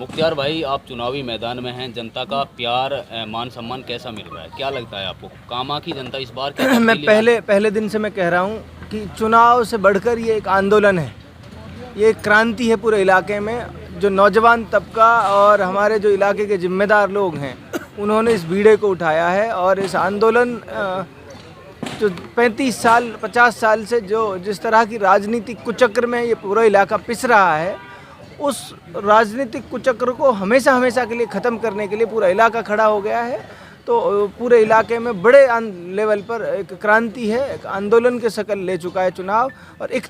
मुख्तियार भाई, आप चुनावी मैदान में हैं, जनता का प्यार मान सम्मान कैसा मिल रहा है? क्या लगता है आपको, कामा की जनता इस बार क्या मैं तब्दीली पहले दिन से मैं कह रहा हूँ कि चुनाव से बढ़कर ये एक आंदोलन है, ये एक क्रांति है पूरे इलाके में। जो नौजवान तबका और हमारे जो इलाके के जिम्मेदार लोग हैं, उन्होंने इस बीड़े को उठाया है और इस आंदोलन जो 35 साल 50 साल से जो जिस तरह की राजनीतिक कुचक्र में ये पूरा इलाका पिस रहा है, उस राजनीतिक कुचक्र को हमेशा के लिए ख़त्म करने के लिए पूरा इलाका खड़ा हो गया है। तो पूरे इलाके में बड़े लेवल पर एक क्रांति है, एक आंदोलन के शक्ल ले चुका है चुनाव और एक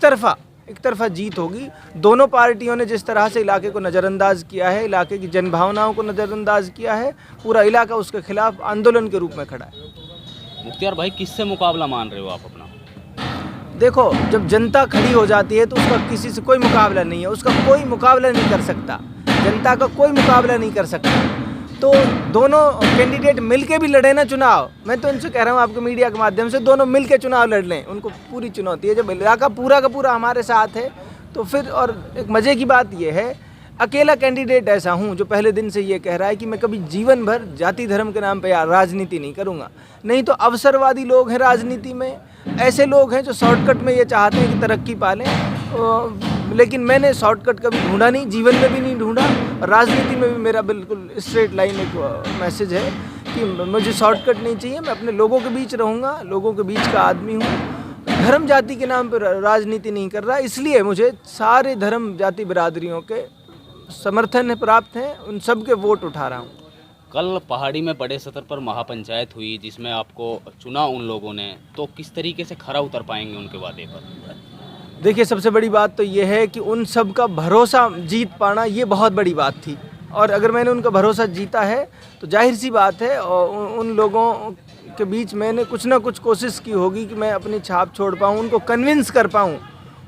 तरफा जीत होगी। दोनों पार्टियों ने जिस तरह से इलाके को नज़रअंदाज किया है, इलाके की जनभावनाओं को नज़रअंदाज किया है, पूरा इलाका उसके खिलाफ आंदोलन के रूप में खड़ा है। मुख्तियार भाई, किससे मुकाबला मान रहे हो आप अपना? देखो, जब जनता खड़ी हो जाती है तो उसका किसी से कोई मुकाबला नहीं है, उसका कोई मुकाबला नहीं कर सकता, जनता का कोई मुकाबला नहीं कर सकता। तो दोनों कैंडिडेट मिलके भी लड़े ना चुनाव, मैं तो उनसे कह रहा हूँ आपके मीडिया के माध्यम से, दोनों मिलके चुनाव लड़ लें, उनको पूरी चुनौती है। जब इलाका पूरा का पूरा हमारे साथ है तो फिर, और एक मज़े की बात यह है, अकेला कैंडिडेट ऐसा हूँ जो पहले दिन से ये कह रहा है कि मैं कभी जीवन भर जाति धर्म के नाम पे यार राजनीति नहीं करूँगा। नहीं तो अवसरवादी लोग हैं राजनीति में, ऐसे लोग हैं जो शॉर्टकट में ये चाहते हैं कि तरक्की पालें, लेकिन मैंने शॉर्टकट कभी ढूंढा नहीं, जीवन में भी नहीं ढूंढा। राजनीति में भी मेरा बिल्कुल स्ट्रेट लाइन एक मैसेज है कि मुझे शॉर्टकट नहीं चाहिए, मैं अपने लोगों के बीच रहूँगा, लोगों के बीच का आदमी हूँ, धर्म जाति के नाम पर राजनीति नहीं कर रहा। इसलिए मुझे सारे धर्म जाति बिरादरियों के समर्थन प्राप्त हैं, उन सब के वोट उठा रहा हूँ। कल पहाड़ी में बड़े स्तर पर महापंचायत हुई जिसमें आपको चुना उन लोगों ने, तो किस तरीके से खरा उतर पाएंगे उनके वादे पर? देखिए, सबसे बड़ी बात तो ये है कि उन सब का भरोसा जीत पाना, ये बहुत बड़ी बात थी, और अगर मैंने उनका भरोसा जीता है तो जाहिर सी बात है और उन लोगों के बीच मैंने कुछ ना कुछ कोशिश की होगी कि मैं अपनी छाप छोड़ पाऊँ, उनको कन्विंस कर पाऊँ,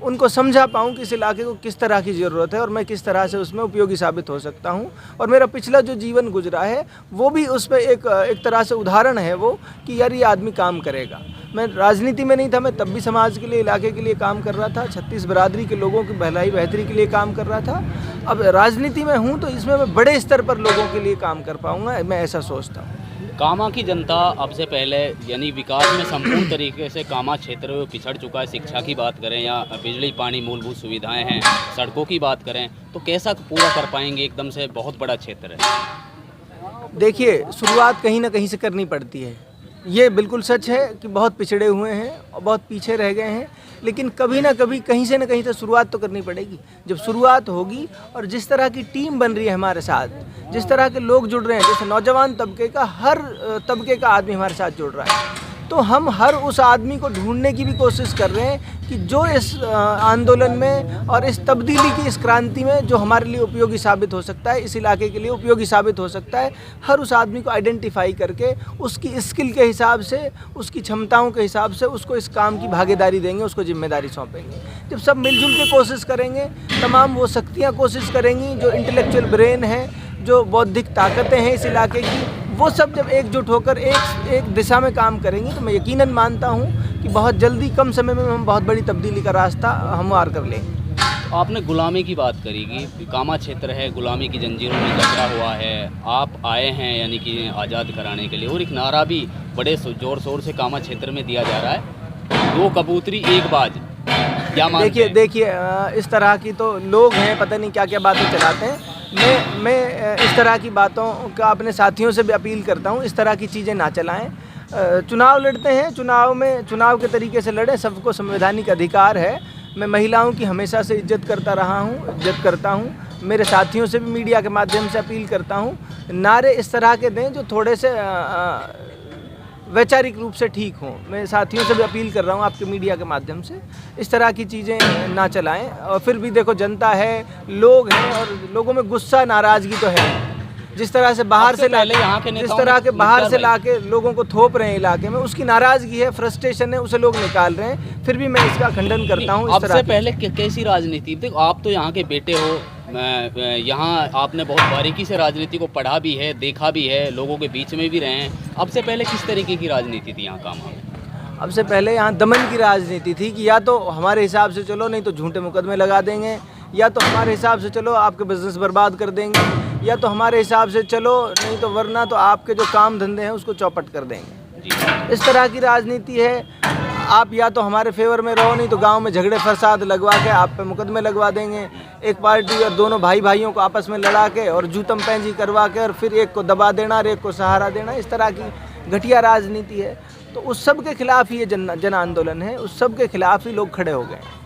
उनको समझा पाऊँ कि इस इलाके को किस तरह की ज़रूरत है और मैं किस तरह से उसमें उपयोगी साबित हो सकता हूँ। और मेरा पिछला जो जीवन गुजरा है वो भी उस पर एक तरह से उदाहरण है वो, कि यार ये आदमी काम करेगा। मैं राजनीति में नहीं था, मैं तब भी समाज के लिए, इलाके के लिए काम कर रहा था, 36 बिरादरी के लोगों की भलाई बेहतरी के लिए काम कर रहा था। अब राजनीति में हूँ तो इसमें मैं बड़े स्तर पर लोगों के लिए काम कर पाऊँगा, मैं ऐसा सोचता हूँ। कामा की जनता अब से पहले यानी विकास में संपूर्ण तरीके से कामा क्षेत्र में पिछड़ चुका है। शिक्षा की बात करें या बिजली पानी मूलभूत सुविधाएं हैं, सड़कों की बात करें, तो कैसा पूरा कर पाएंगे? एकदम से बहुत बड़ा क्षेत्र है। देखिए, शुरुआत कहीं ना कहीं से करनी पड़ती है, ये बिल्कुल सच है कि बहुत पिछड़े हुए हैं और बहुत पीछे रह गए हैं, लेकिन कभी ना कभी कहीं से ना कहीं से शुरुआत तो करनी पड़ेगी। जब शुरुआत होगी और जिस तरह की टीम बन रही है हमारे साथ, जिस तरह के लोग जुड़ रहे हैं, जैसे नौजवान तबके का, हर तबके का आदमी हमारे साथ जुड़ रहा है, तो हम हर उस आदमी को ढूंढने की भी कोशिश कर रहे हैं कि जो इस आंदोलन में और इस तब्दीली की, इस क्रांति में जो हमारे लिए उपयोगी साबित हो सकता है, इस इलाके के लिए उपयोगी साबित हो सकता है, हर उस आदमी को आइडेंटिफाई करके उसकी स्किल के हिसाब से, उसकी क्षमताओं के हिसाब से उसको इस काम की भागीदारी देंगे, उसको जिम्मेदारी सौंपेंगे। जब सब मिलजुल के कोशिश करेंगे, तमाम वो शक्तियाँ कोशिश करेंगी, जो इंटेलेक्चुअल ब्रेन है, जो बौद्धिक ताकतें हैं इस इलाके की, वो सब जब एकजुट होकर एक दिशा में काम करेंगी, तो मैं यकीनन मानता हूँ कि बहुत जल्दी, कम समय में हम बहुत बड़ी तब्दीली का रास्ता हमवार कर लेंगे। आपने गुलामी की बात करी कि कामा क्षेत्र है, गुलामी की जंजीरों में जकड़ा हुआ है, आप आए हैं यानी कि आज़ाद कराने के लिए, और एक नारा भी बड़े ज़ोर शोर से कामा क्षेत्र में दिया जा रहा है, 2 कबूतरी 1 बाज। क्या मानते हैं? देखिए, इस तरह की तो लोग हैं, पता नहीं क्या क्या बातें चलाते हैं। मैं इस तरह की बातों का अपने साथियों से भी अपील करता हूँ, इस तरह की चीज़ें ना चलाएं। चुनाव लड़ते हैं, चुनाव के तरीके से लड़ें, सबको संवैधानिक अधिकार है। मैं महिलाओं की हमेशा से इज्जत करता रहा हूँ, इज्जत करता हूँ। मेरे साथियों से भी मीडिया के माध्यम से अपील करता हूँ, नारे इस तरह के दें जो थोड़े से वैचारिक रूप से ठीक हों। मैं साथियों से भी अपील कर रहा हूँ आपके मीडिया के माध्यम से, इस तरह की चीज़ें ना चलाएं। और फिर भी देखो, जनता है, लोग हैं, और लोगों में गुस्सा, नाराज़गी तो है। जिस तरह से बाहर से लाके लोगों को थोप रहे हैं इलाके में, उसकी नाराज़गी है, फ्रस्ट्रेशन है, उसे लोग निकाल रहे हैं। फिर भी मैं इसका खंडन करता हूँ। अब से पहले कैसी राजनीति? देखो, आप तो यहाँ के बेटे हो, यहाँ आपने बहुत बारीकी से राजनीति को पढ़ा भी है, देखा भी है, लोगों के बीच में भी रहे हैं। अब से पहले किस तरीके की राजनीति थी यहाँ कामा में? अब से पहले यहाँ दमन की राजनीति थी कि या तो हमारे हिसाब से चलो, नहीं तो झूठे मुकदमे लगा देंगे, या तो हमारे हिसाब से चलो आपके बिजनेस बर्बाद कर देंगे, या तो हमारे हिसाब से चलो, नहीं तो वरना तो आपके जो काम धंधे हैं उसको चौपट कर देंगे। जी इस तरह की राजनीति है। आप या तो हमारे फेवर में रहो, नहीं तो गांव में झगड़े फसाद लगवा के आप पे मुकदमे लगवा देंगे। एक पार्टी और दोनों भाई भाइयों को आपस में लड़ा के और जूतम पैंजी करवा के और फिर एक को दबा देना और एक को सहारा देना, इस तरह की घटिया राजनीति है। तो उस सब के खिलाफ ही ये जन आंदोलन है, उस सब के खिलाफ ही लोग खड़े हो गए हैं।